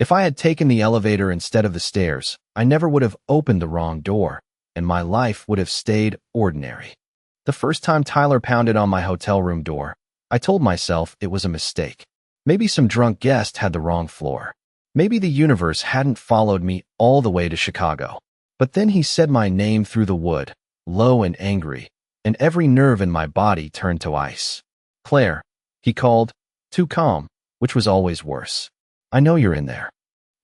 If I had taken the elevator instead of the stairs, I never would have opened the wrong door, and my life would have stayed ordinary. The first time Tyler pounded on my hotel room door, I told myself it was a mistake. Maybe some drunk guest had the wrong floor. Maybe the universe hadn't followed me all the way to Chicago. But then he said my name through the wood, low and angry, and every nerve in my body turned to ice. "Claire," he called, too calm, which was always worse. "I know you're in there."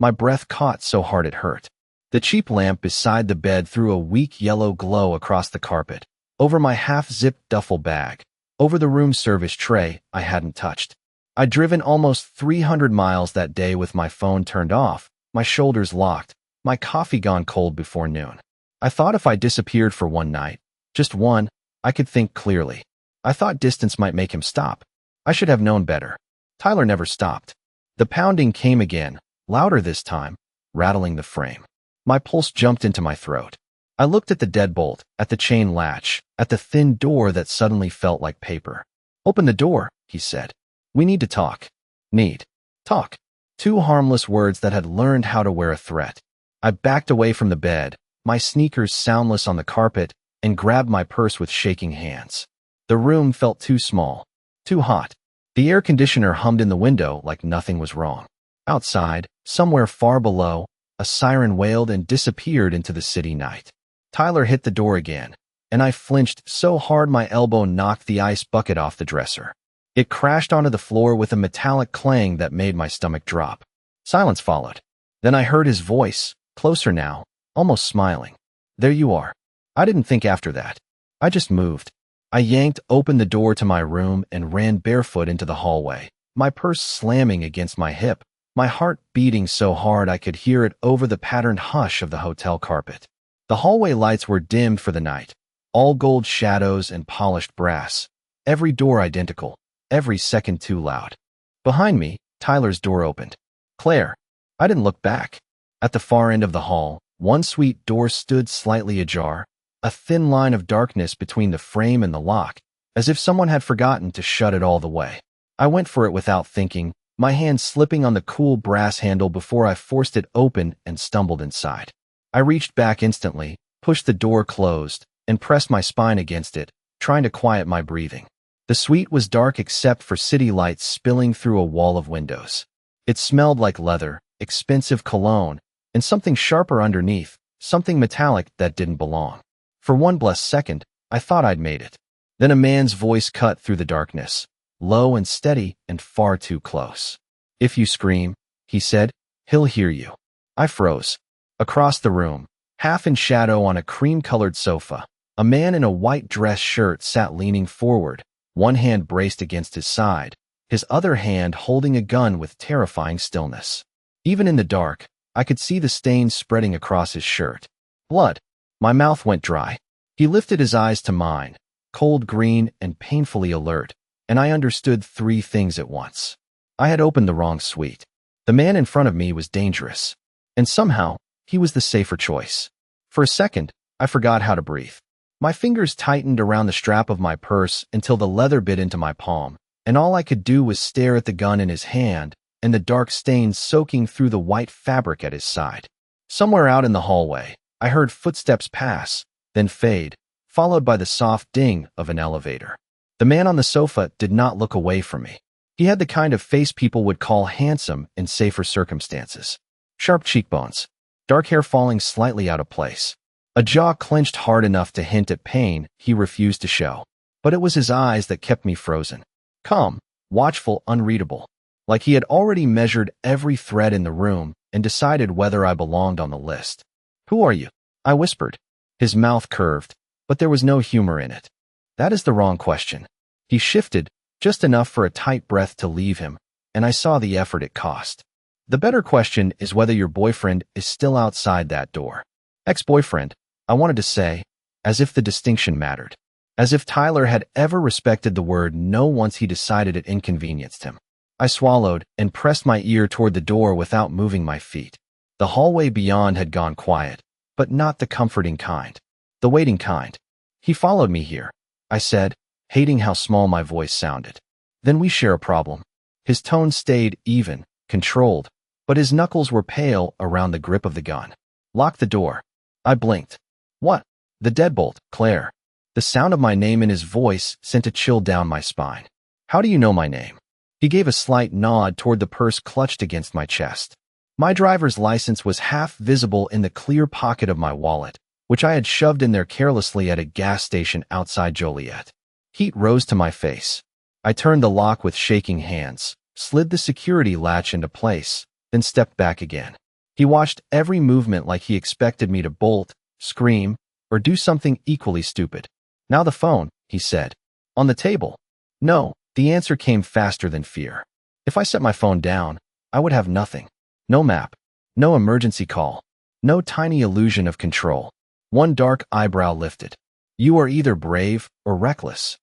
My breath caught so hard it hurt. The cheap lamp beside the bed threw a weak yellow glow across the carpet, over my half-zipped duffel bag, over the room service tray I hadn't touched. I'd driven almost 300 miles that day with my phone turned off, my shoulders locked, my coffee gone cold before noon. I thought if I disappeared for one night, just one, I could think clearly. I thought distance might make him stop. I should have known better. Tyler never stopped. The pounding came again, louder this time, rattling the frame. My pulse jumped into my throat. I looked at the deadbolt, at the chain latch, at the thin door that suddenly felt like paper. "Open the door," he said. "We need to talk." Need. Talk. Two harmless words that had learned how to wear a threat. I backed away from the bed, my sneakers soundless on the carpet, and grabbed my purse with shaking hands. The room felt too small, too hot. The air conditioner hummed in the window like nothing was wrong. Outside, somewhere far below, a siren wailed and disappeared into the city night. Tyler hit the door again, and I flinched so hard my elbow knocked the ice bucket off the dresser. It crashed onto the floor with a metallic clang that made my stomach drop. Silence followed. Then I heard his voice, closer now, almost smiling. "There you are." I didn't think after that. I just moved. I yanked open the door to my room and ran barefoot into the hallway, my purse slamming against my hip, my heart beating so hard I could hear it over the patterned hush of the hotel carpet. The hallway lights were dimmed for the night, all gold shadows and polished brass, every door identical, every second too loud. Behind me, Tyler's door opened. "Claire." I didn't look back. At the far end of the hall, one suite door stood slightly ajar, a thin line of darkness between the frame and the lock, as if someone had forgotten to shut it all the way. I went for it without thinking, my hand slipping on the cool brass handle before I forced it open and stumbled inside. I reached back instantly, pushed the door closed, and pressed my spine against it, trying to quiet my breathing. The suite was dark except for city lights spilling through a wall of windows. It smelled like leather, expensive cologne, and something sharper underneath, something metallic that didn't belong. For one blessed second, I thought I'd made it. Then a man's voice cut through the darkness, low and steady and far too close. "If you scream," he said, "he'll hear you." I froze. Across the room, half in shadow on a cream-colored sofa, a man in a white dress shirt sat leaning forward, one hand braced against his side, his other hand holding a gun with terrifying stillness. Even in the dark, I could see the stains spreading across his shirt. Blood. My mouth went dry. He lifted his eyes to mine, cold green and painfully alert, and I understood three things at once. I had opened the wrong suite. The man in front of me was dangerous, and somehow, he was the safer choice. For a second, I forgot how to breathe. My fingers tightened around the strap of my purse until the leather bit into my palm, and all I could do was stare at the gun in his hand and the dark stains soaking through the white fabric at his side. Somewhere out in the hallway, I heard footsteps pass, then fade, followed by the soft ding of an elevator. The man on the sofa did not look away from me. He had the kind of face people would call handsome in safer circumstances. Sharp cheekbones, dark hair falling slightly out of place, a jaw clenched hard enough to hint at pain he refused to show. But it was his eyes that kept me frozen. Calm, watchful, unreadable, like he had already measured every thread in the room and decided whether I belonged on the list. "Who are you?" I whispered. His mouth curved, but there was no humor in it. "That is the wrong question." He shifted, just enough for a tight breath to leave him, and I saw the effort it cost. "The better question is whether your boyfriend is still outside that door." Ex-boyfriend, I wanted to say, as if the distinction mattered. As if Tyler had ever respected the word no once he decided it inconvenienced him. I swallowed and pressed my ear toward the door without moving my feet. The hallway beyond had gone quiet, but not the comforting kind. The waiting kind. "He followed me here," I said, hating how small my voice sounded. "Then we share a problem." His tone stayed even, controlled, but his knuckles were pale around the grip of the gun. Lock the door. I blinked. What? The deadbolt, Claire. The sound of my name in his voice sent a chill down my spine. How do you know my name? He gave a slight nod toward the purse clutched against my chest. My driver's license was half visible in the clear pocket of my wallet, which I had shoved in there carelessly at a gas station outside Joliet. Heat rose to my face. I turned the lock with shaking hands, slid the security latch into place, then stepped back again. He watched every movement like he expected me to bolt, scream, or do something equally stupid. Now the phone, he said. On the table. No, the answer came faster than fear. If I set my phone down, I would have nothing. No map, no emergency call, no tiny illusion of control. One dark eyebrow lifted. You are either brave or reckless.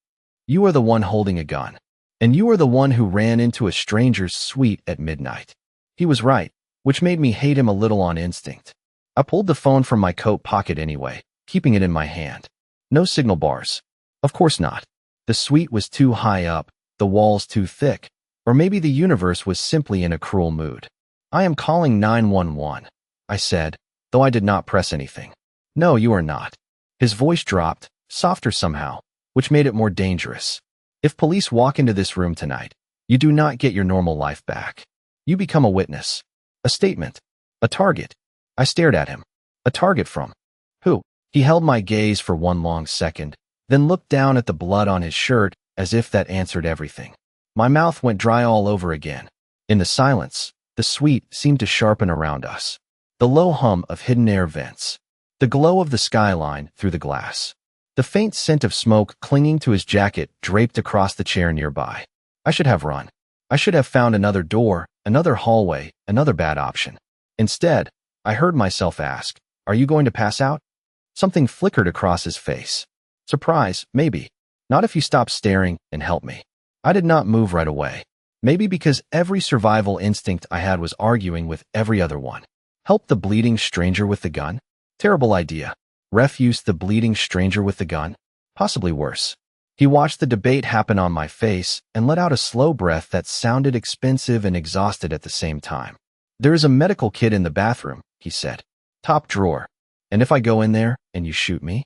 You are the one holding a gun. And you are the one who ran into a stranger's suite at midnight. He was right, which made me hate him a little on instinct. I pulled the phone from my coat pocket anyway, keeping it in my hand. No signal bars. Of course not. The suite was too high up, the walls too thick, or maybe the universe was simply in a cruel mood. I am calling 911, I said, though I did not press anything. No, you are not. His voice dropped, softer somehow, which made it more dangerous. If police walk into this room tonight, you do not get your normal life back. You become a witness, a statement, a target. I stared at him. A target from who? He held my gaze for one long second, then looked down at the blood on his shirt as if that answered everything. My mouth went dry all over again. In the silence, the suite seemed to sharpen around us. The low hum of hidden air vents. The glow of the skyline through the glass. The faint scent of smoke clinging to his jacket draped across the chair nearby. I should have run. I should have found another door, another hallway, another bad option. Instead, I heard myself ask, "Are you going to pass out?" Something flickered across his face. Surprise, maybe. Not if you stop staring and help me. I did not move right away. Maybe because every survival instinct I had was arguing with every other one. Help the bleeding stranger with the gun? Terrible idea. Refuse the bleeding stranger with the gun? Possibly worse. He watched the debate happen on my face and let out a slow breath that sounded expensive and exhausted at the same time. There is a medical kit in the bathroom, he said. Top drawer. And if I go in there and you shoot me?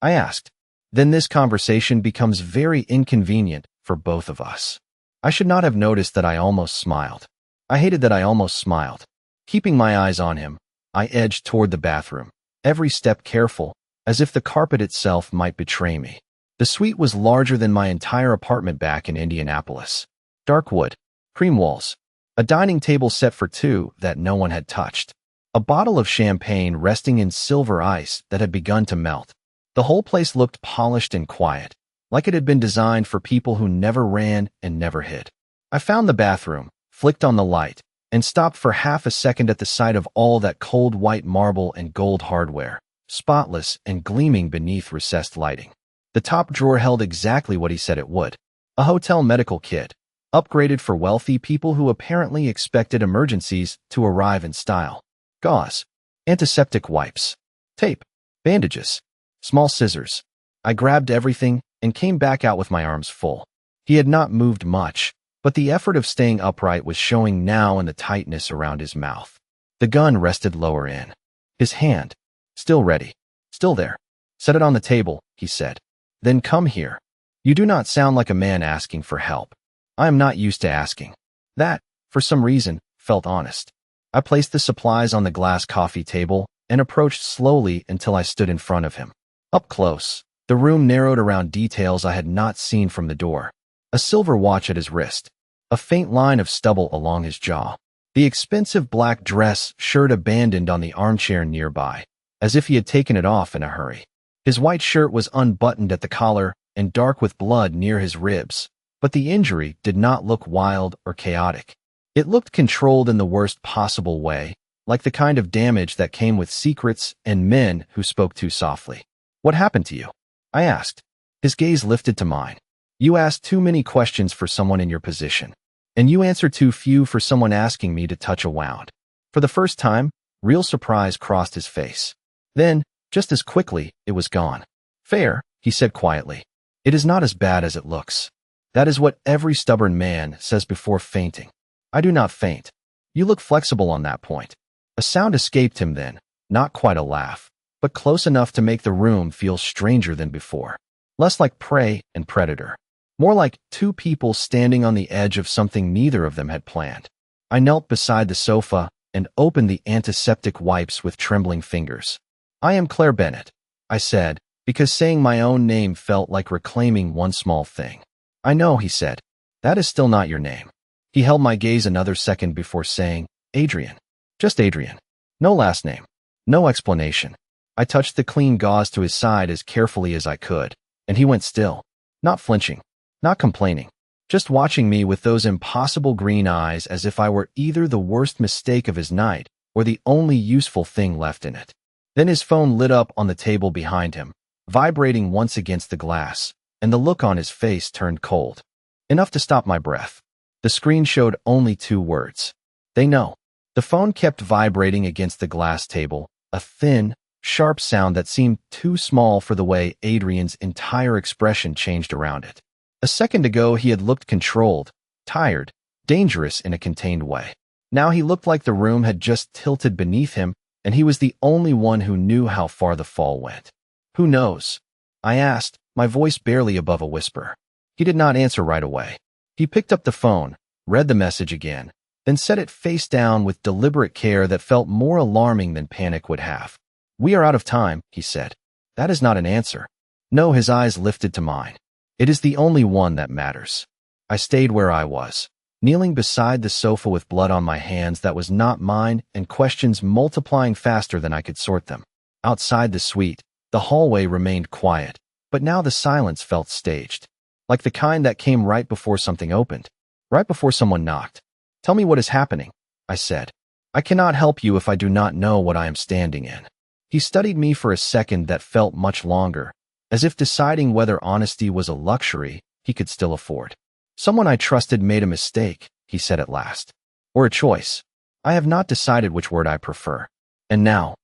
I asked. Then this conversation becomes very inconvenient for both of us. I should not have noticed that I almost smiled. I hated that I almost smiled. Keeping my eyes on him, I edged toward the bathroom, every step careful, as if the carpet itself might betray me. The suite was larger than my entire apartment back in Indianapolis. Dark wood, cream walls, a dining table set for two that no one had touched, a bottle of champagne resting in silver ice that had begun to melt. The whole place looked polished and quiet, like it had been designed for people who never ran and never hid. I found the bathroom, flicked on the light, and stopped for half a second at the sight of all that cold white marble and gold hardware, spotless and gleaming beneath recessed lighting. The top drawer held exactly what he said it would. A hotel medical kit, upgraded for wealthy people who apparently expected emergencies to arrive in style. Gauze, antiseptic wipes, tape, bandages, small scissors. I grabbed everything and came back out with my arms full. He had not moved much, but the effort of staying upright was showing now in the tightness around his mouth. The gun rested lower in. His hand, still ready, still there. Set it on the table, he said. Then come here. You do not sound like a man asking for help. I am not used to asking. That, for some reason, felt honest. I placed the supplies on the glass coffee table and approached slowly until I stood in front of him. Up close, the room narrowed around details I had not seen from the door. A silver watch at his wrist, a faint line of stubble along his jaw, the expensive black dress shirt abandoned on the armchair nearby, as if he had taken it off in a hurry. His white shirt was unbuttoned at the collar and dark with blood near his ribs, but the injury did not look wild or chaotic. It looked controlled in the worst possible way, like the kind of damage that came with secrets and men who spoke too softly. What happened to you? I asked. His gaze lifted to mine. You ask too many questions for someone in your position, and you answer too few for someone asking me to touch a wound. For the first time, real surprise crossed his face. Then, just as quickly, it was gone. Fair, he said quietly. It is not as bad as it looks. That is what every stubborn man says before fainting. I do not faint. You look flexible on that point. A sound escaped him then, not quite a laugh, but close enough to make the room feel stranger than before. Less like prey and predator. More like two people standing on the edge of something neither of them had planned. I knelt beside the sofa and opened the antiseptic wipes with trembling fingers. I am Claire Bennett, I said, because saying my own name felt like reclaiming one small thing. I know, he said. That is still not your name. He held my gaze another second before saying, Adrian. Just Adrian. No last name. No explanation. I touched the clean gauze to his side as carefully as I could, and he went still, not flinching, not complaining, just watching me with those impossible green eyes as if I were either the worst mistake of his night or the only useful thing left in it. Then his phone lit up on the table behind him, vibrating once against the glass, and the look on his face turned cold. Enough to stop my breath. The screen showed only 2 words. They know. The phone kept vibrating against the glass table, a thin, sharp sound that seemed too small for the way Adrian's entire expression changed around it. A second ago he had looked controlled, tired, dangerous in a contained way. Now he looked like the room had just tilted beneath him, and he was the only one who knew how far the fall went. Who knows? I asked, my voice barely above a whisper. He did not answer right away. He picked up the phone, read the message again, then set it face down with deliberate care that felt more alarming than panic would have. We are out of time, he said. That is not an answer. No, his eyes lifted to mine. It is the only one that matters. I stayed where I was, kneeling beside the sofa with blood on my hands that was not mine and questions multiplying faster than I could sort them. Outside the suite, the hallway remained quiet, but now the silence felt staged, like the kind that came right before something opened, right before someone knocked. Tell me what is happening, I said. I cannot help you if I do not know what I am standing in. He studied me for a second that felt much longer, as if deciding whether honesty was a luxury he could still afford. Someone I trusted made a mistake, he said at last. Or a choice. I have not decided which word I prefer. And now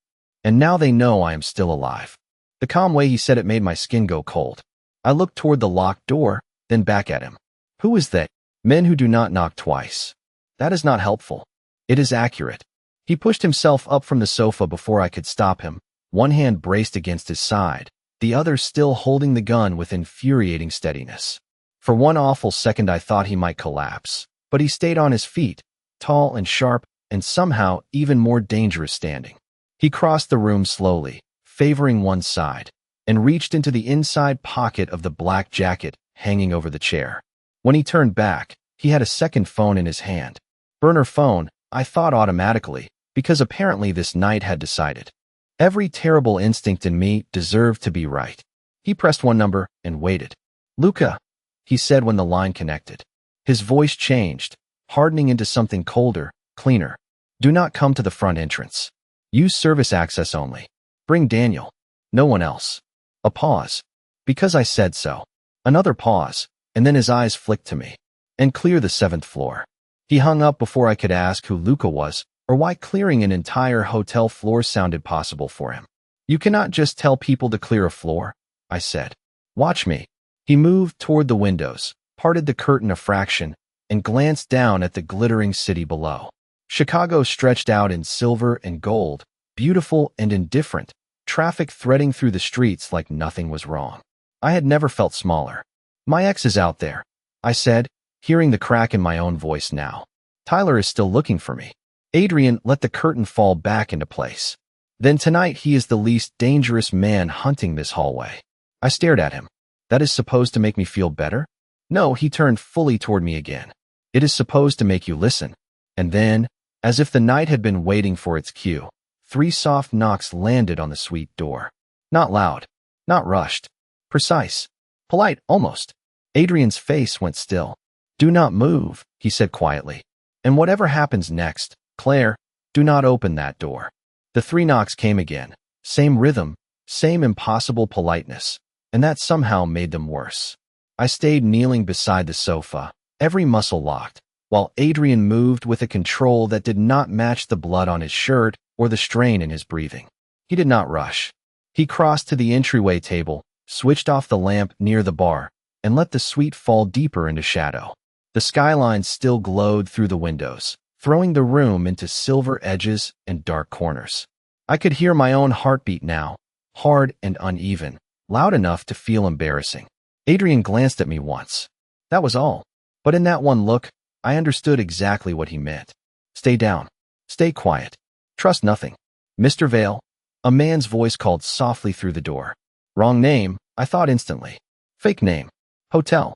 they know I am still alive. The calm way he said it made my skin go cold. I looked toward the locked door, then back at him. Who is they? Men who do not knock twice. That is not helpful. It is accurate. He pushed himself up from the sofa before I could stop him, one hand braced against his side, the other still holding the gun with infuriating steadiness. For one awful second I thought he might collapse, but he stayed on his feet, tall and sharp, and somehow even more dangerous standing. He crossed the room slowly, favoring one side, and reached into the inside pocket of the black jacket hanging over the chair. When he turned back, he had a second phone in his hand. Burner phone, I thought automatically, because apparently this night had decided. Every terrible instinct in me deserved to be right. He pressed one number and waited. Luca, he said when the line connected. His voice changed, hardening into something colder, cleaner. Do not come to the front entrance. Use service access only. Bring Daniel. No one else. A pause. Because I said so. Another pause, and then his eyes flicked to me. And clear the 7th floor. He hung up before I could ask who Luca was, or why clearing an entire hotel floor sounded possible for him. You cannot just tell people to clear a floor, I said. Watch me. He moved toward the windows, parted the curtain a fraction, and glanced down at the glittering city below. Chicago stretched out in silver and gold, beautiful and indifferent, traffic threading through the streets like nothing was wrong. I had never felt smaller. My ex is out there, I said, hearing the crack in my own voice now. Tyler is still looking for me. Adrian let the curtain fall back into place. Then tonight he is the least dangerous man hunting this hallway. I stared at him. That is supposed to make me feel better? No, he turned fully toward me again. It is supposed to make you listen. And then, as if the night had been waiting for its cue, 3 soft knocks landed on the suite door. Not loud, not rushed. Precise. Polite, almost. Adrian's face went still. Do not move, he said quietly. And whatever happens next, Claire, do not open that door. The 3 knocks came again. Same rhythm, same impossible politeness, and that somehow made them worse. I stayed kneeling beside the sofa, every muscle locked, while Adrian moved with a control that did not match the blood on his shirt or the strain in his breathing. He did not rush. He crossed to the entryway table, switched off the lamp near the bar, and let the suite fall deeper into shadow. The skyline still glowed through the windows, throwing the room into silver edges and dark corners. I could hear my own heartbeat now, hard and uneven, loud enough to feel embarrassing. Adrian glanced at me once. That was all. But in that one look, I understood exactly what he meant. Stay down. Stay quiet. Trust nothing. Mr. Vale? A man's voice called softly through the door. Wrong name, I thought instantly. Fake name. Hotel.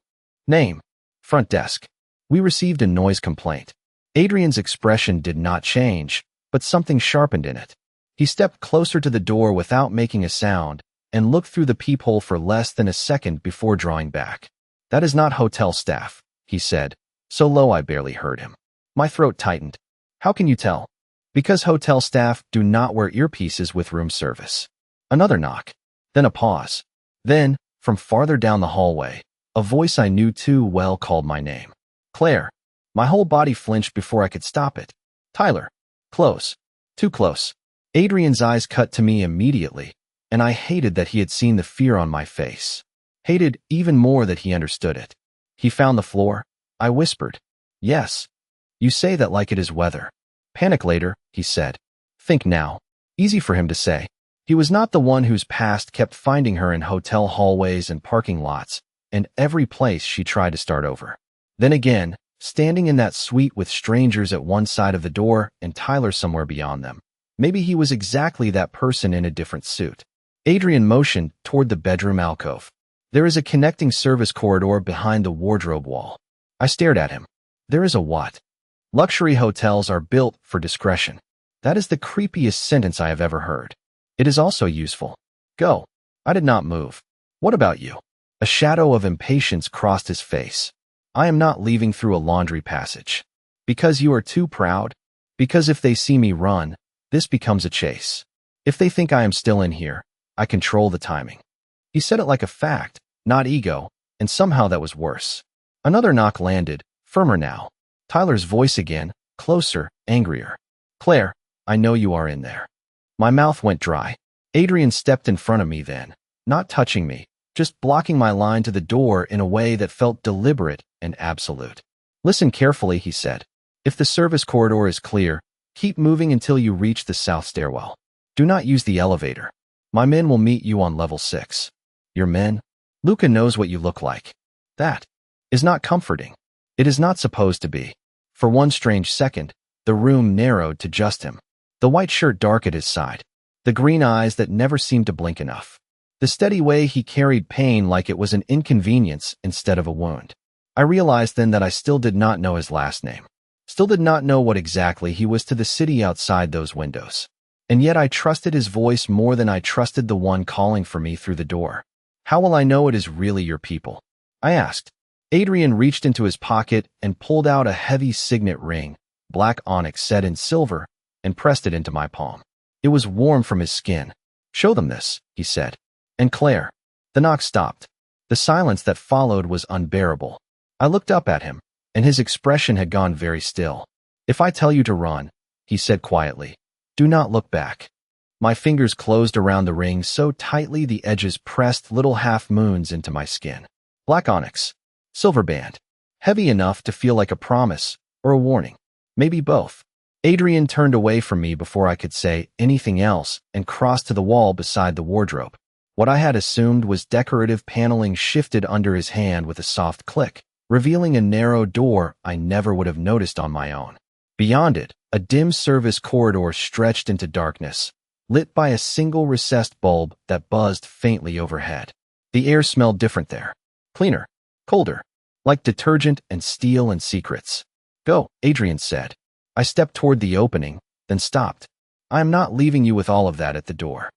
Name. Front desk. We received a noise complaint. Adrian's expression did not change, but something sharpened in it. He stepped closer to the door without making a sound and looked through the peephole for less than a second before drawing back. That is not hotel staff, he said, so low I barely heard him. My throat tightened. How can you tell? Because hotel staff do not wear earpieces with room service. Another knock. Then a pause. Then, from farther down the hallway, a voice I knew too well called my name. Claire. My whole body flinched before I could stop it. Tyler. Close. Too close. Adrian's eyes cut to me immediately, and I hated that he had seen the fear on my face. Hated even more that he understood it. He found the floor? I whispered. Yes. You say that like it is weather. Panic later, he said. Think now. Easy for him to say. He was not the one whose past kept finding her in hotel hallways and parking lots, and every place she tried to start over. Then again, standing in that suite with strangers at one side of the door and Tyler somewhere beyond them. Maybe he was exactly that person in a different suit. Adrian motioned toward the bedroom alcove. There is a connecting service corridor behind the wardrobe wall. I stared at him. There is a what? Luxury hotels are built for discretion. That is the creepiest sentence I have ever heard. It is also useful. Go. I did not move. What about you? A shadow of impatience crossed his face. I am not leaving through a laundry passage. Because you are too proud? Because if they see me run, this becomes a chase. If they think I am still in here, I control the timing. He said it like a fact, not ego, and somehow that was worse. Another knock landed, firmer now. Tyler's voice again, closer, angrier. Claire, I know you are in there. My mouth went dry. Adrian stepped in front of me then, not touching me, just blocking my line to the door in a way that felt deliberate and absolute. Listen carefully, he said. If the service corridor is clear, keep moving until you reach the south stairwell. Do not use the elevator. My men will meet you on level 6. Your men? Luca knows what you look like. That is not comforting. It is not supposed to be. For one strange second, the room narrowed to just him. The white shirt dark at his side. The green eyes that never seemed to blink enough. The steady way he carried pain like it was an inconvenience instead of a wound. I realized then that I still did not know his last name. Still did not know what exactly he was to the city outside those windows. And yet I trusted his voice more than I trusted the one calling for me through the door. How will I know it is really your people? I asked. Adrian reached into his pocket and pulled out a heavy signet ring, black onyx set in silver, and pressed it into my palm. It was warm from his skin. Show them this, he said. And Claire. The knock stopped. The silence that followed was unbearable. I looked up at him, and his expression had gone very still. If I tell you to run, he said quietly, do not look back. My fingers closed around the ring so tightly the edges pressed little half-moons into my skin. Black onyx. Silver band. Heavy enough to feel like a promise or a warning. Maybe both. Adrian turned away from me before I could say anything else and crossed to the wall beside the wardrobe. What I had assumed was decorative paneling shifted under his hand with a soft click, revealing a narrow door I never would have noticed on my own. Beyond it, a dim service corridor stretched into darkness, lit by a single recessed bulb that buzzed faintly overhead. The air smelled different there. Cleaner. Colder. Like detergent and steel and secrets. Go, Adrian said. I stepped toward the opening, then stopped. I am not leaving you with all of that at the door.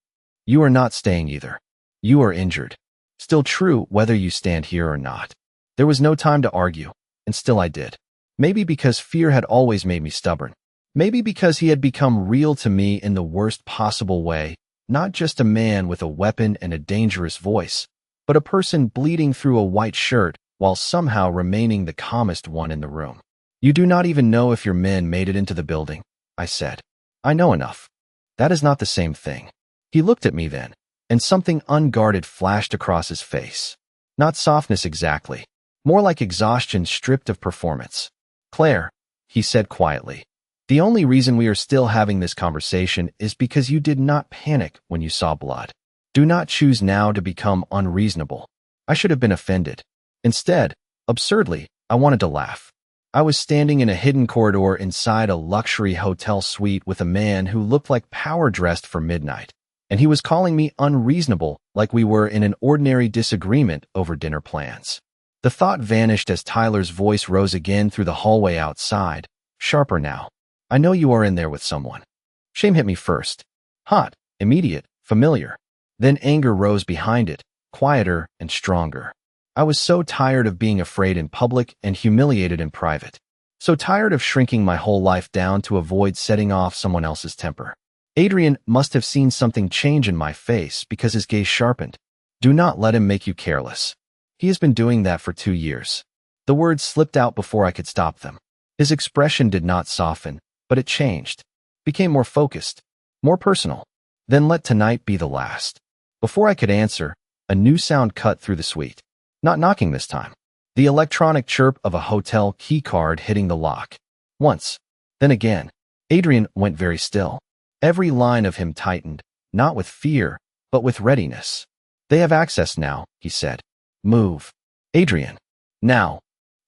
You are not staying either. You are injured. Still true whether you stand here or not. There was no time to argue, and still I did. Maybe because fear had always made me stubborn. Maybe because he had become real to me in the worst possible way, not just a man with a weapon and a dangerous voice, but a person bleeding through a white shirt while somehow remaining the calmest one in the room. You do not even know if your men made it into the building, I said. I know enough. That is not the same thing. He looked at me then, and something unguarded flashed across his face. Not softness exactly, more like exhaustion stripped of performance. Claire, he said quietly, The only reason we are still having this conversation is because you did not panic when you saw blood. Do not choose now to become unreasonable. I should have been offended. Instead, absurdly, I wanted to laugh. I was standing in a hidden corridor inside a luxury hotel suite with a man who looked like power dressed for midnight, and he was calling me unreasonable like we were in an ordinary disagreement over dinner plans. The thought vanished as Tyler's voice rose again through the hallway outside, sharper now. I know you are in there with someone. Shame hit me first. Hot, immediate, familiar. Then anger rose behind it, quieter and stronger. I was so tired of being afraid in public and humiliated in private. So tired of shrinking my whole life down to avoid setting off someone else's temper. Adrian must have seen something change in my face because his gaze sharpened. Do not let him make you careless. He has been doing that for 2 years. The words slipped out before I could stop them. His expression did not soften, but it changed, became more focused, more personal. Then let tonight be the last. Before I could answer, a new sound cut through the suite. Not knocking this time. The electronic chirp of a hotel key card hitting the lock. Once, then again. Adrian went very still. Every line of him tightened, not with fear, but with readiness. They have access now, he said. Move. Adrian. Now.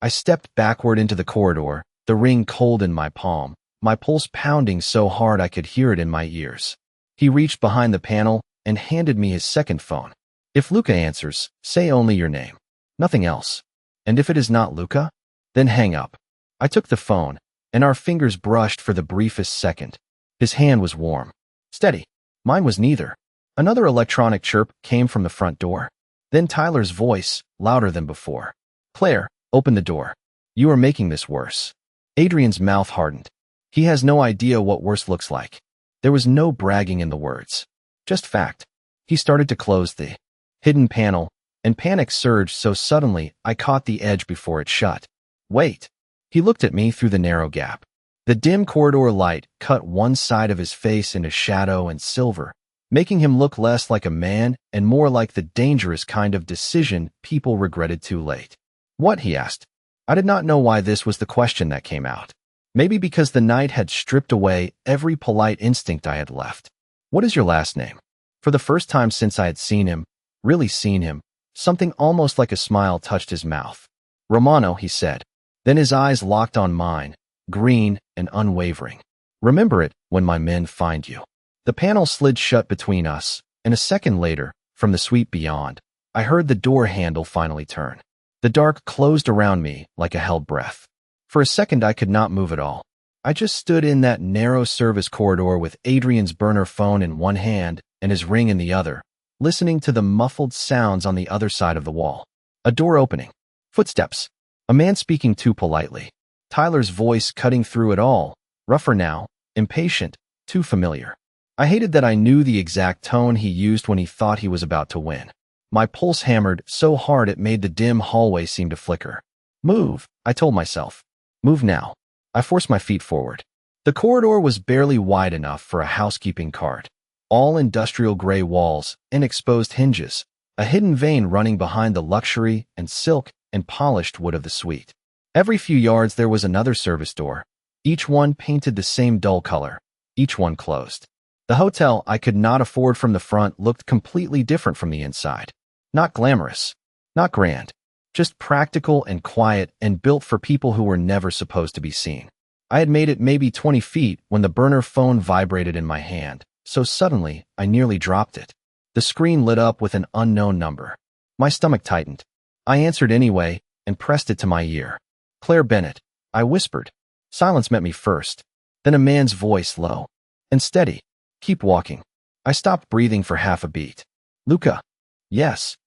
I stepped backward into the corridor, the ring cold in my palm, my pulse pounding so hard I could hear it in my ears. He reached behind the panel and handed me his second phone. If Luca answers, say only your name. Nothing else. And if it is not Luca, then hang up. I took the phone, and our fingers brushed for the briefest second. His hand was warm. Steady. Mine was neither. Another electronic chirp came from the front door. Then Tyler's voice, louder than before. Claire, open the door. You are making this worse. Adrian's mouth hardened. He has no idea what worse looks like. There was no bragging in the words. Just fact. He started to close the hidden panel, and panic surged so suddenly I caught the edge before it shut. Wait. He looked at me through the narrow gap. The dim corridor light cut one side of his face into shadow and silver, making him look less like a man and more like the dangerous kind of decision people regretted too late. What? He asked. I did not know why this was the question that came out. Maybe because the night had stripped away every polite instinct I had left. What is your last name? For the first time since I had seen him, really seen him, something almost like a smile touched his mouth. Romano, he said. Then his eyes locked on mine, green and unwavering. Remember it when my men find you. The panel slid shut between us, and a second later, from the suite beyond, I heard the door handle finally turn. The dark closed around me like a held breath. For a second I could not move at all. I just stood in that narrow service corridor with Adrian's burner phone in one hand and his ring in the other, listening to the muffled sounds on the other side of the wall. A door opening. Footsteps. A man speaking too politely. Tyler's voice cutting through it all, rougher now, impatient, too familiar. I hated that I knew the exact tone he used when he thought he was about to win. My pulse hammered so hard it made the dim hallway seem to flicker. Move, I told myself. Move now. I forced my feet forward. The corridor was barely wide enough for a housekeeping cart. All industrial gray walls and exposed hinges, a hidden vein running behind the luxury and silk and polished wood of the suite. Every few yards there was another service door, each one painted the same dull color, each one closed. The hotel I could not afford from the front looked completely different from the inside. Not glamorous, not grand, just practical and quiet and built for people who were never supposed to be seen. I had made it maybe 20 feet when the burner phone vibrated in my hand, so suddenly I nearly dropped it. The screen lit up with an unknown number. My stomach tightened. I answered anyway and pressed it to my ear. Claire Bennett, I whispered. Silence met me first, then a man's voice low and steady. Keep walking. I stopped breathing for half a beat. Luca. Yes.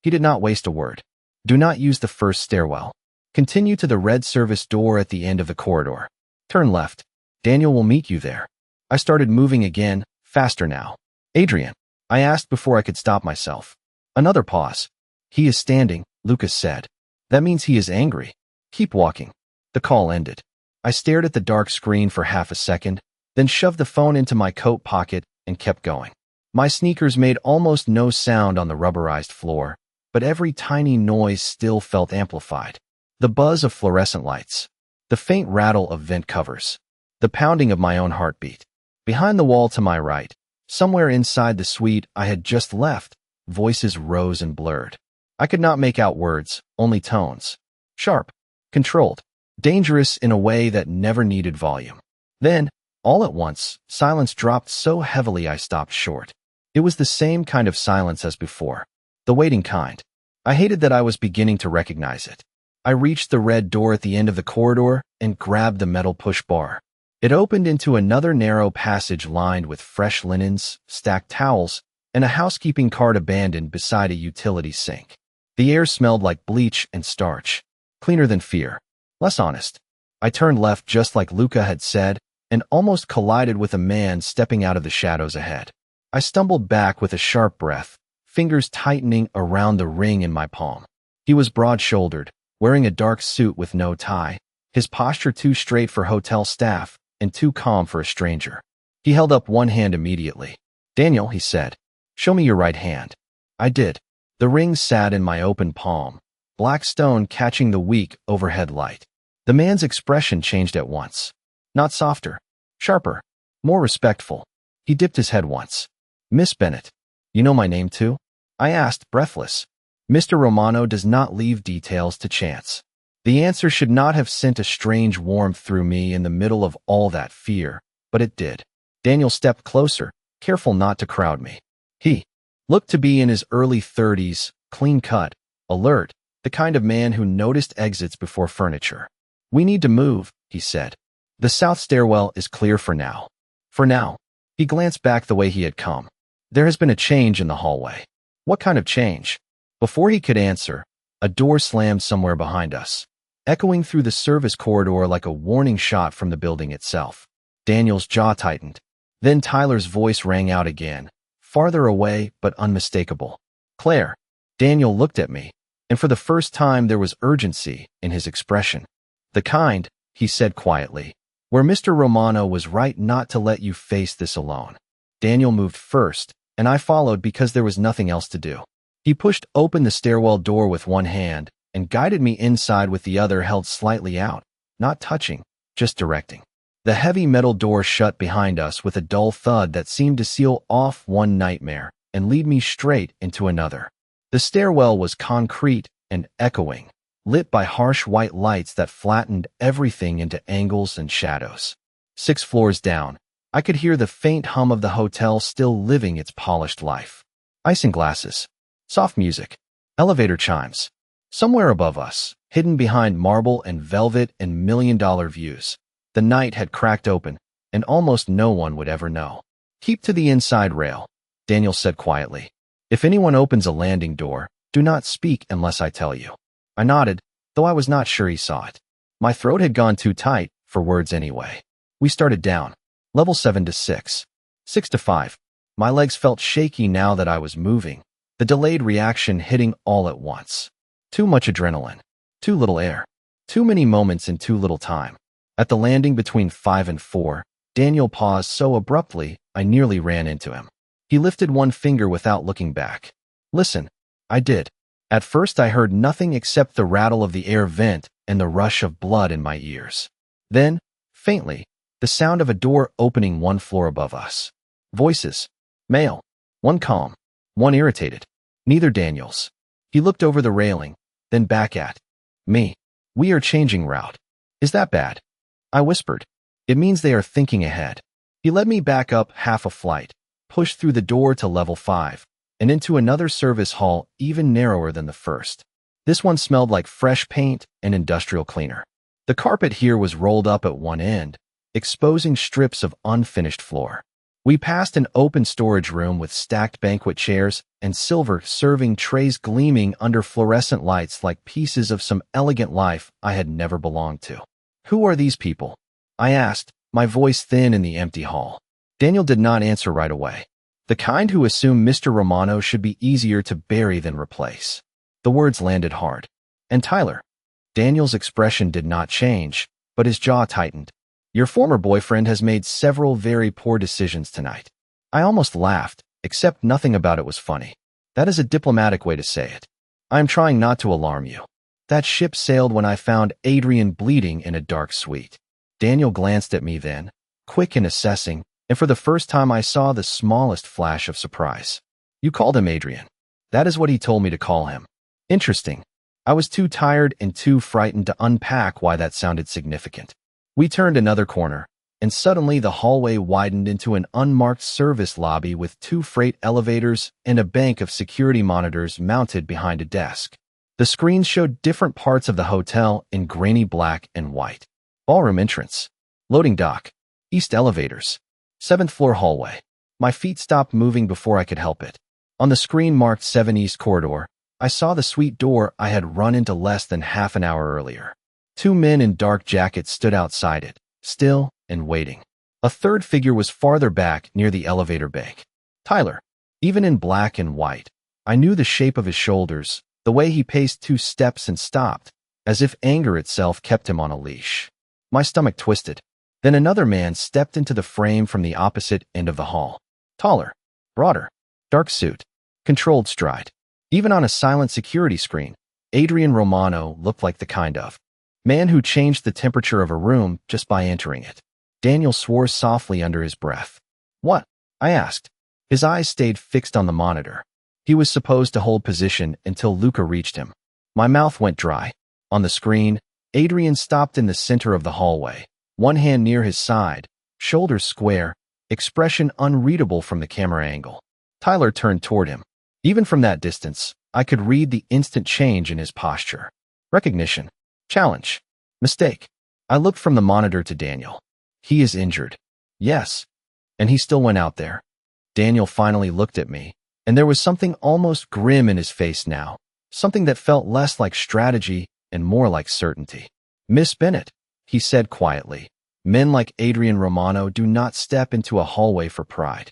He did not waste a word. Do not use the first stairwell. Continue to the red service door at the end of the corridor. Turn left. Daniel will meet you there. I started moving again, faster now. Adrian, I asked before I could stop myself. Another pause. He is standing, Lucas said. That means he is angry. Keep walking. The call ended. I stared at the dark screen for half a second, then shoved the phone into my coat pocket and kept going. My sneakers made almost no sound on the rubberized floor, but every tiny noise still felt amplified. The buzz of fluorescent lights, the faint rattle of vent covers, the pounding of my own heartbeat. Behind the wall to my right, somewhere inside the suite I had just left, voices rose and blurred. I could not make out words, only tones. Sharp, controlled, dangerous in a way that never needed volume. Then, all at once, silence dropped so heavily I stopped short. It was the same kind of silence as before, the waiting kind. I hated that I was beginning to recognize it. I reached the red door at the end of the corridor and grabbed the metal push bar. It opened into another narrow passage lined with fresh linens, stacked towels, and a housekeeping cart abandoned beside a utility sink. The air smelled like bleach and starch, cleaner than fear, less honest. I turned left just like Luca had said and almost collided with a man stepping out of the shadows ahead. I stumbled back with a sharp breath, fingers tightening around the ring in my palm. He was broad-shouldered, wearing a dark suit with no tie, his posture too straight for hotel staff and too calm for a stranger. He held up one hand immediately. "Daniel," he said, "show me your right hand." I did. The ring sat in my open palm, black stone catching the weak overhead light. The man's expression changed at once. Not softer, sharper, more respectful. He dipped his head once. "Miss Bennett, you know my name too?" I asked, breathless. Mr. Romano does not leave details to chance. The answer should not have sent a strange warmth through me in the middle of all that fear, but it did. Daniel stepped closer, careful not to crowd me. He looked to be in his early 30s, clean-cut, alert, the kind of man who noticed exits before furniture. "We need to move," he said. "The south stairwell is clear for now." For now. He glanced back the way he had come. There has been a change in the hallway. What kind of change? Before he could answer, a door slammed somewhere behind us, echoing through the service corridor like a warning shot from the building itself. Daniel's jaw tightened. Then Tyler's voice rang out again, farther away but unmistakable. "Claire." Daniel looked at me, and for the first time there was urgency in his expression. "The kind," he said quietly, "where Mr. Romano was right not to let you face this alone." Daniel moved first, and I followed because there was nothing else to do. He pushed open the stairwell door with one hand and guided me inside with the other held slightly out, not touching, just directing. The heavy metal door shut behind us with a dull thud that seemed to seal off one nightmare and lead me straight into another. The stairwell was concrete and echoing, lit by harsh white lights that flattened everything into angles and shadows. 6 floors down, I could hear the faint hum of the hotel still living its polished life. Isinglasses, soft music, elevator chimes. Somewhere above us, hidden behind marble and velvet and million-dollar views, the night had cracked open, and almost no one would ever know. "Keep to the inside rail," Daniel said quietly. "If anyone opens a landing door, do not speak unless I tell you." I nodded, though I was not sure he saw it. My throat had gone too tight for words anyway. We started down, level 7 to 6, 6 to 5. My legs felt shaky now that I was moving, the delayed reaction hitting all at once. Too much adrenaline, too little air, too many moments in too little time. At the landing between 5 and 4, Daniel paused so abruptly I nearly ran into him. He lifted one finger without looking back. "Listen." I did. At first I heard nothing except the rattle of the air vent and the rush of blood in my ears. Then, faintly, the sound of a door opening one floor above us. Voices. Male. One calm, one irritated. Neither Daniel's. He looked over the railing, then back at me. "We are changing route." "Is that bad?" I whispered. "It means they are thinking ahead." He led me back up half a flight, pushed through the door to level 5, and into another service hall even narrower than the first. This one smelled like fresh paint and industrial cleaner. The carpet here was rolled up at one end, exposing strips of unfinished floor. We passed an open storage room with stacked banquet chairs and silver serving trays gleaming under fluorescent lights like pieces of some elegant life I had never belonged to. "Who are these people?" I asked, my voice thin in the empty hall. Daniel did not answer right away. The kind who assumed Mr. Romano should be easier to bury than replace. The words landed hard. "And Tyler." Daniel's expression did not change, but his jaw tightened. "Your former boyfriend has made several very poor decisions tonight." I almost laughed, except nothing about it was funny. That is a diplomatic way to say it. "I am trying not to alarm you. That ship sailed when I found Adrian bleeding in a dark suite." Daniel glanced at me then, quick and assessing, and for the first time I saw the smallest flash of surprise. You called him Adrian. That is what he told me to call him. Interesting. I was too tired and too frightened to unpack why that sounded significant. We turned another corner, and suddenly the hallway widened into an unmarked service lobby with 2 freight elevators and a bank of security monitors mounted behind a desk. The screens showed different parts of the hotel in grainy black and white. Ballroom entrance. Loading dock. East elevators. 7th floor hallway. My feet stopped moving before I could help it. On the screen marked 7 East corridor, I saw the suite door I had run into less than half an hour earlier. 2 men in dark jackets stood outside it, still and waiting. A third figure was farther back near the elevator bank. Tyler. Even in black and white, I knew the shape of his shoulders, the way he paced 2 steps and stopped, as if anger itself kept him on a leash. My stomach twisted. Then another man stepped into the frame from the opposite end of the hall. Taller, broader, dark suit, controlled stride. Even on a silent security screen, Adrian Romano looked like the kind of man who changed the temperature of a room just by entering it. Daniel swore softly under his breath. What? I asked. His eyes stayed fixed on the monitor. He was supposed to hold position until Luca reached him. My mouth went dry. On the screen, Adrian stopped in the center of the hallway, one hand near his side, shoulders square, expression unreadable from the camera angle. Tyler turned toward him. Even from that distance, I could read the instant change in his posture. Recognition. Challenge. Mistake. I looked from the monitor to Daniel. He is injured. Yes. And he still went out there. Daniel finally looked at me, and there was something almost grim in his face now, something that felt less like strategy and more like certainty. Miss Bennett, he said quietly, men like Adrian Romano do not step into a hallway for pride.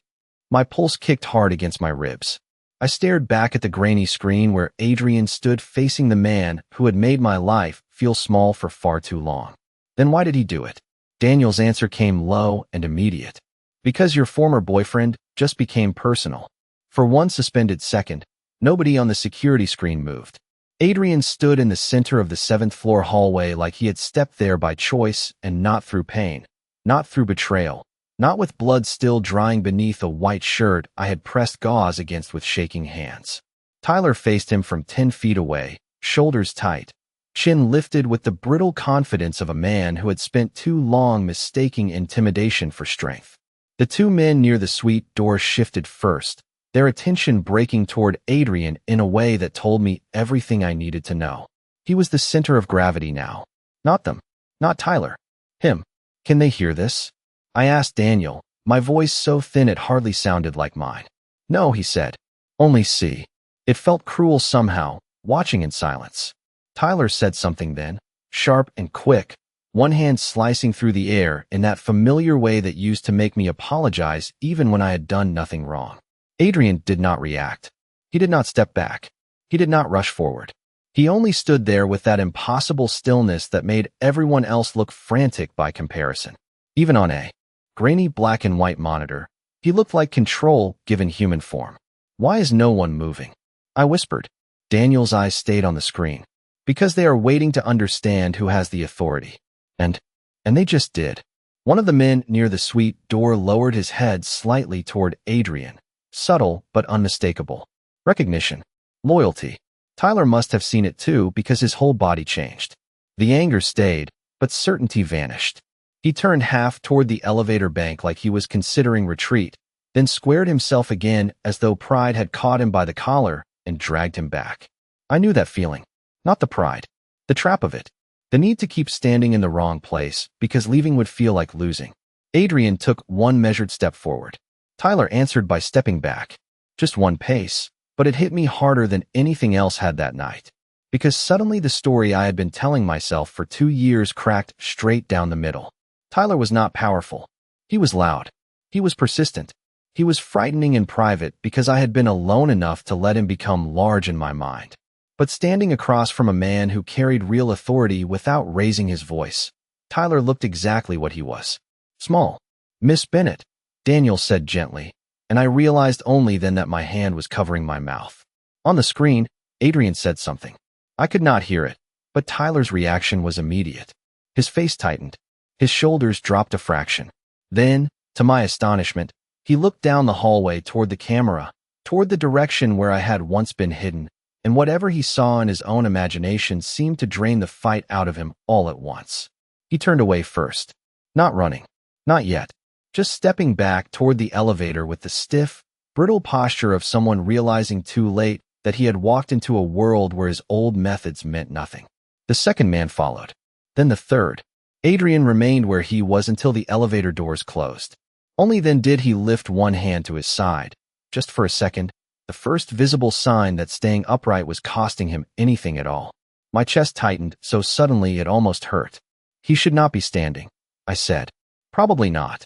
My pulse kicked hard against my ribs. I stared back at the grainy screen where Adrian stood facing the man who had made my life feel small for far too long. Then why did he do it? Daniel's answer came low and immediate. Because your former boyfriend just became personal. For one suspended second, nobody on the security screen moved. Adrian stood in the center of the 7th floor hallway like he had stepped there by choice and not through pain, not through betrayal, not with blood still drying beneath a white shirt I had pressed gauze against with shaking hands. Tyler faced him from 10 feet away, shoulders tight, chin lifted with the brittle confidence of a man who had spent too long mistaking intimidation for strength. The 2 men near the suite door shifted first, their attention breaking toward Adrian in a way that told me everything I needed to know. He was the center of gravity now. Not them. Not Tyler. Him. Can they hear this? I asked Daniel, my voice so thin it hardly sounded like mine. No, he said. Only see. It felt cruel somehow, watching in silence. Tyler said something then, sharp and quick, one hand slicing through the air in that familiar way that used to make me apologize even when I had done nothing wrong. Adrian did not react. He did not step back. He did not rush forward. He only stood there with that impossible stillness that made everyone else look frantic by comparison. Even on a grainy black and white monitor, he looked like control given human form. Why is no one moving? I whispered. Daniel's eyes stayed on the screen. Because they are waiting to understand who has the authority. And they just did. One of the men near the suite door lowered his head slightly toward Adrian. Subtle but unmistakable. Recognition. Loyalty. Tyler must have seen it too because his whole body changed. The anger stayed, but certainty vanished. He turned half toward the elevator bank like he was considering retreat, then squared himself again as though pride had caught him by the collar and dragged him back. I knew that feeling. Not the pride. The trap of it. The need to keep standing in the wrong place because leaving would feel like losing. Adrian took one measured step forward. Tyler answered by stepping back. Just one pace, but it hit me harder than anything else had that night. Because suddenly the story I had been telling myself for 2 years cracked straight down the middle. Tyler was not powerful. He was loud. He was persistent. He was frightening in private because I had been alone enough to let him become large in my mind. But standing across from a man who carried real authority without raising his voice, Tyler looked exactly what he was. Small. Miss Bennett, Daniel said gently, and I realized only then that my hand was covering my mouth. On the screen, Adrian said something. I could not hear it, but Tyler's reaction was immediate. His face tightened. His shoulders dropped a fraction. Then, to my astonishment, he looked down the hallway toward the camera, toward the direction where I had once been hidden, and whatever he saw in his own imagination seemed to drain the fight out of him all at once. He turned away first. Not running. Not yet. Just stepping back toward the elevator with the stiff, brittle posture of someone realizing too late that he had walked into a world where his old methods meant nothing. The second man followed. Then the third. Adrian remained where he was until the elevator doors closed. Only then did he lift one hand to his side. Just for a second, the first visible sign that staying upright was costing him anything at all. My chest tightened so suddenly it almost hurt. He should not be standing, I said. Probably not.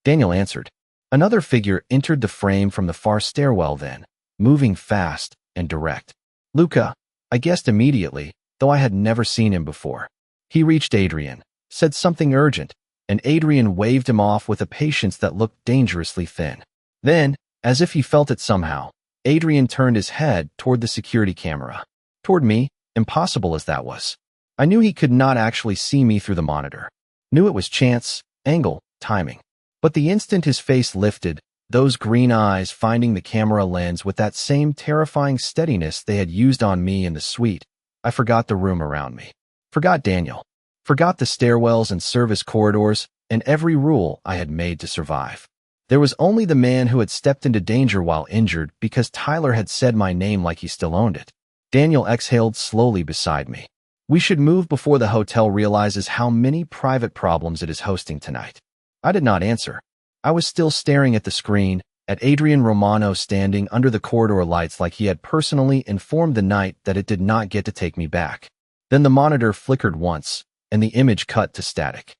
Daniel answered. Another figure entered the frame from the far stairwell then, moving fast and direct. Luca, I guessed immediately, though I had never seen him before. He reached Adrian, said something urgent, and Adrian waved him off with a patience that looked dangerously thin. Then, as if he felt it somehow, Adrian turned his head toward the security camera. Toward me, impossible as that was. I knew he could not actually see me through the monitor. Knew it was chance, angle, timing. But the instant his face lifted, those green eyes finding the camera lens with that same terrifying steadiness they had used on me in the suite, I forgot the room around me. Forgot Daniel. Forgot the stairwells and service corridors and every rule I had made to survive. There was only the man who had stepped into danger while injured because Tyler had said my name like he still owned it. Daniel exhaled slowly beside me. We should move before the hotel realizes how many private problems it is hosting tonight. I did not answer. I was still staring at the screen, at Adrian Romano standing under the corridor lights like he had personally informed the night that it did not get to take me back. Then the monitor flickered once, and the image cut to static.